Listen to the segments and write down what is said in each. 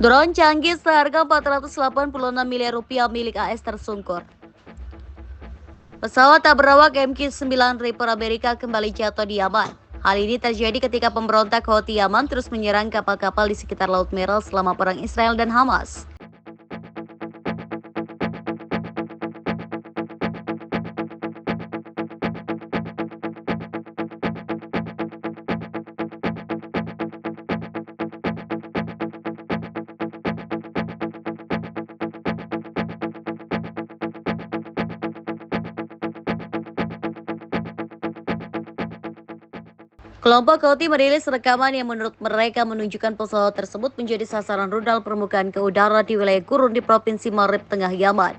Drone canggih seharga 486 miliar rupiah milik AS tersungkur. Pesawat tak berawak MQ-9 Reaper Amerika kembali jatuh di Yaman. Hal ini terjadi ketika pemberontak Houthi Yaman terus menyerang kapal-kapal di sekitar Laut Merah selama perang Israel dan Hamas. Kelompok Houthi merilis rekaman yang menurut mereka menunjukkan pesawat tersebut menjadi sasaran rudal permukaan ke udara di wilayah gurun di Provinsi Marib Tengah Yaman.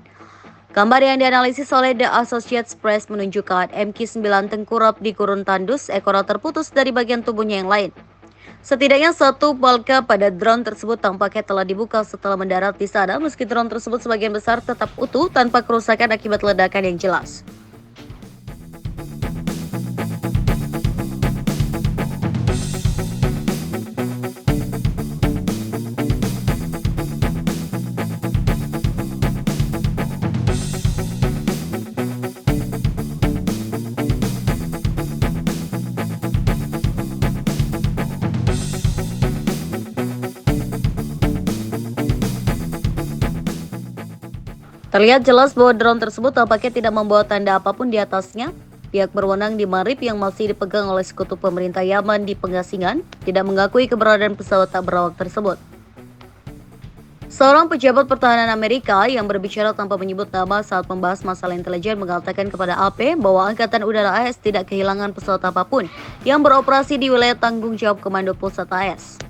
Gambar yang dianalisis oleh The Associated Press menunjukkan MQ-9 tengkurap di gurun tandus, ekornya terputus dari bagian tubuhnya yang lain. Setidaknya satu palka pada drone tersebut tampaknya telah dibuka setelah mendarat di sana, meski drone tersebut sebagian besar tetap utuh tanpa kerusakan akibat ledakan yang jelas. Terlihat jelas bahwa drone tersebut tampaknya tidak membawa tanda apapun di atasnya. Pihak berwenang di Marib yang masih dipegang oleh sekutu pemerintah Yaman di Pengasingan tidak mengakui keberadaan pesawat tak berawak tersebut. Seorang pejabat pertahanan Amerika yang berbicara tanpa menyebut nama saat membahas masalah intelijen mengatakan kepada AP bahwa Angkatan Udara AS tidak kehilangan pesawat apapun yang beroperasi di wilayah tanggung jawab Komando Pusat AS.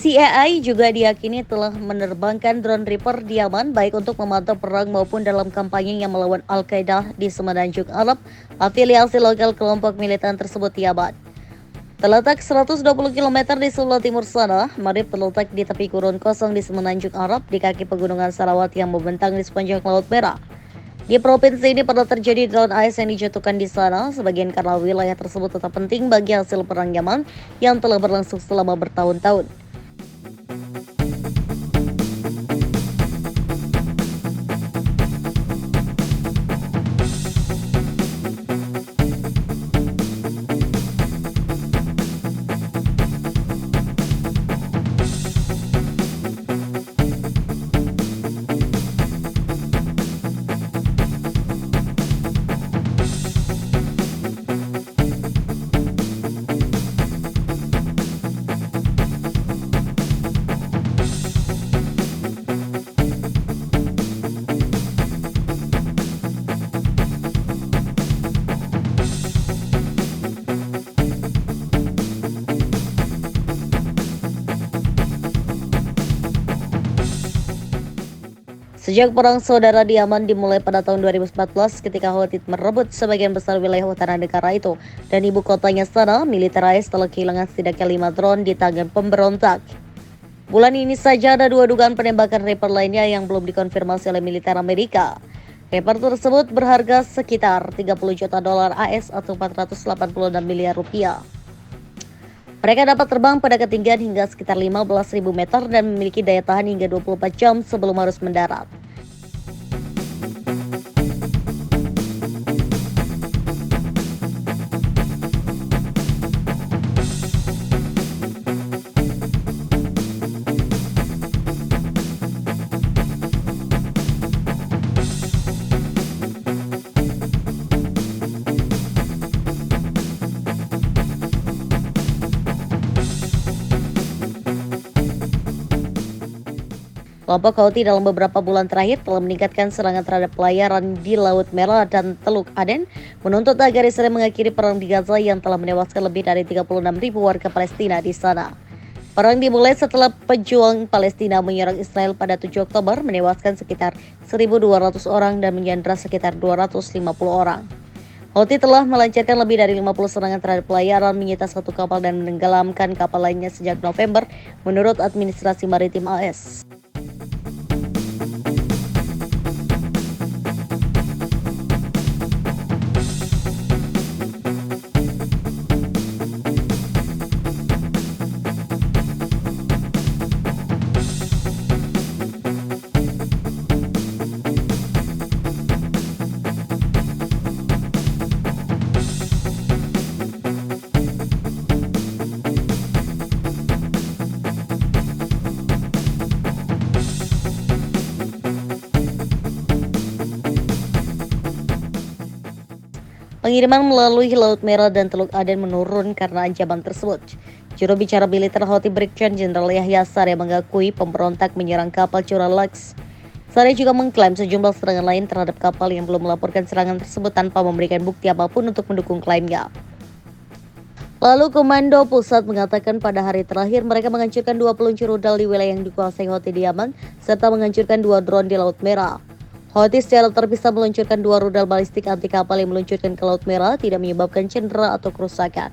CIA juga diyakini telah menerbangkan drone Reaper di Yaman baik untuk memantau perang maupun dalam kampanye yang melawan Al-Qaeda di Semenanjung Arab, afiliasi lokal kelompok militan tersebut di Yaman. Terletak 120 km di sebelah timur sana, Marib terletak di tepi gurun kosong di Semenanjung Arab di kaki pegunungan Sarawat yang membentang di sepanjang Laut Merah. Di provinsi ini pernah terjadi drone AS yang dijatuhkan di sana, sebagian karena wilayah tersebut tetap penting bagi hasil perang Yaman yang telah berlangsung selama bertahun-tahun. Sejak perang saudara di Yaman dimulai pada tahun 2014 ketika Houthi merebut sebagian besar wilayah utara negara itu dan ibu kotanya sana, militer AS telah kehilangan setidaknya 5 drone di tangan pemberontak. Bulan ini saja ada 2 dugaan penembakan Reaper lainnya yang belum dikonfirmasi oleh militer Amerika. Reaper tersebut berharga sekitar 30 juta dolar AS atau 486 miliar rupiah. Mereka dapat terbang pada ketinggian hingga sekitar 15.000 meter dan memiliki daya tahan hingga 24 jam sebelum harus mendarat. Kelompok Houthi dalam beberapa bulan terakhir telah meningkatkan serangan terhadap pelayaran di Laut Merah dan Teluk Aden, menuntut agar Israel mengakhiri perang di Gaza yang telah menewaskan lebih dari 36.000 warga Palestina di sana. Perang dimulai setelah pejuang Palestina menyerang Israel pada 7 Oktober, menewaskan sekitar 1.200 orang dan menyandra sekitar 250 orang. Houthi telah melancarkan lebih dari 50 serangan terhadap pelayaran, menyita satu kapal dan menenggelamkan kapal lainnya sejak November, menurut administrasi maritim AS. Pengiriman melalui Laut Merah dan Teluk Aden menurun karena ancaman tersebut. Juru bicara militer Houthi Brigjen Jenderal Yahya Saree mengakui pemberontak menyerang kapal Cura Lux. Saree juga mengklaim sejumlah serangan lain terhadap kapal yang belum melaporkan serangan tersebut tanpa memberikan bukti apapun untuk mendukung klaimnya. Lalu Komando Pusat mengatakan pada hari terakhir mereka menghancurkan 2 peluncur rudal di wilayah yang dikuasai Houthi di Yaman, serta menghancurkan 2 drone di Laut Merah. Houthi secara terpisah meluncurkan 2 rudal balistik anti kapal yang meluncurkan ke Laut Merah, tidak menyebabkan cedera atau kerusakan.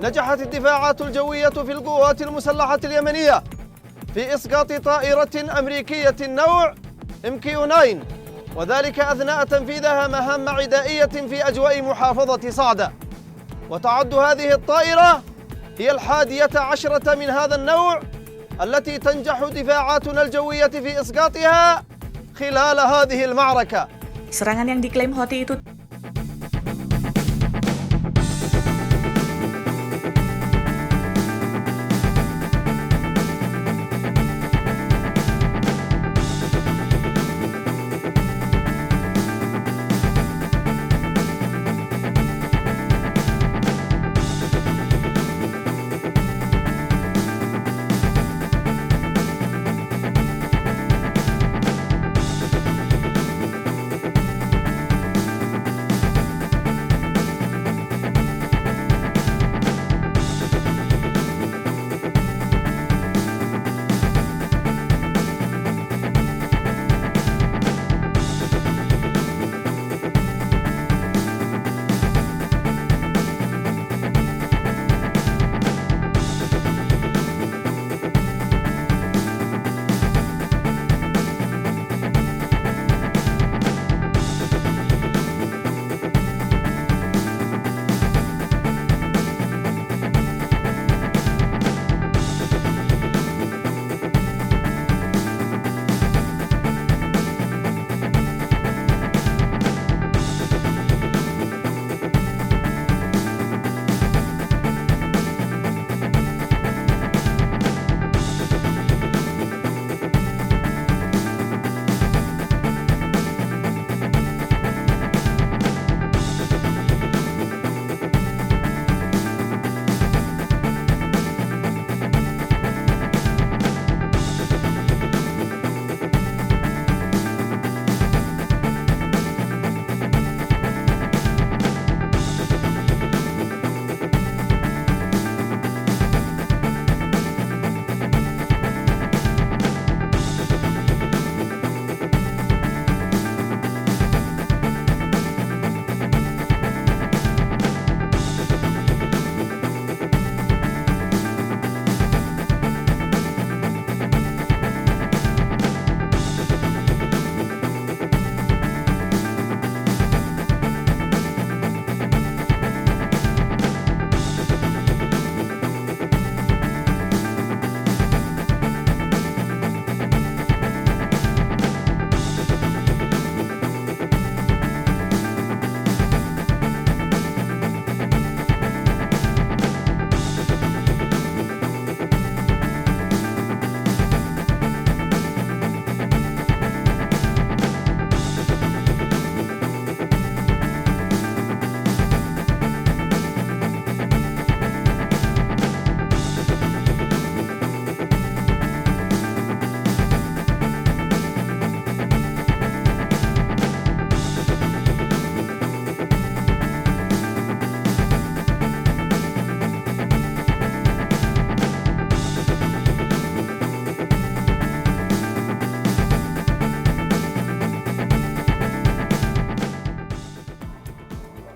نجحت الدفاعات الجوية في القوات المسلحة اليمنية في إسقاط طائرة أمريكية نوع MQ-9، وذلك أثناء تنفيذها مهام عدائية في أجواء محافظة صعدة. وتعد هذه الطائرة هي 11 من هذا النوع التي تنجح دفاعاتنا الجوية في إسقاطها خلال هذه المعركة. Serangan yang diklaim Houthi itu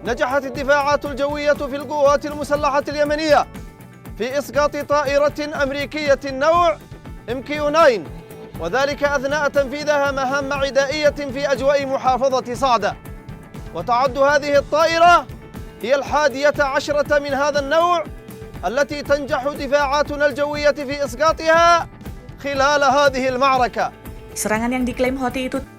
نجحت الدفاعات الجوية في القوات المسلحة اليمنية في إسقاط طائرة أمريكية النوع MQ-9، وذلك أثناء تنفيذها مهام عدائية في أجواء محافظة صعدة. وتعد هذه الطائرة هي 11 من هذا النوع التي تنجح دفاعاتنا الجوية في إسقاطها خلال هذه المعركة. Serangan yang diklaim Houthi itu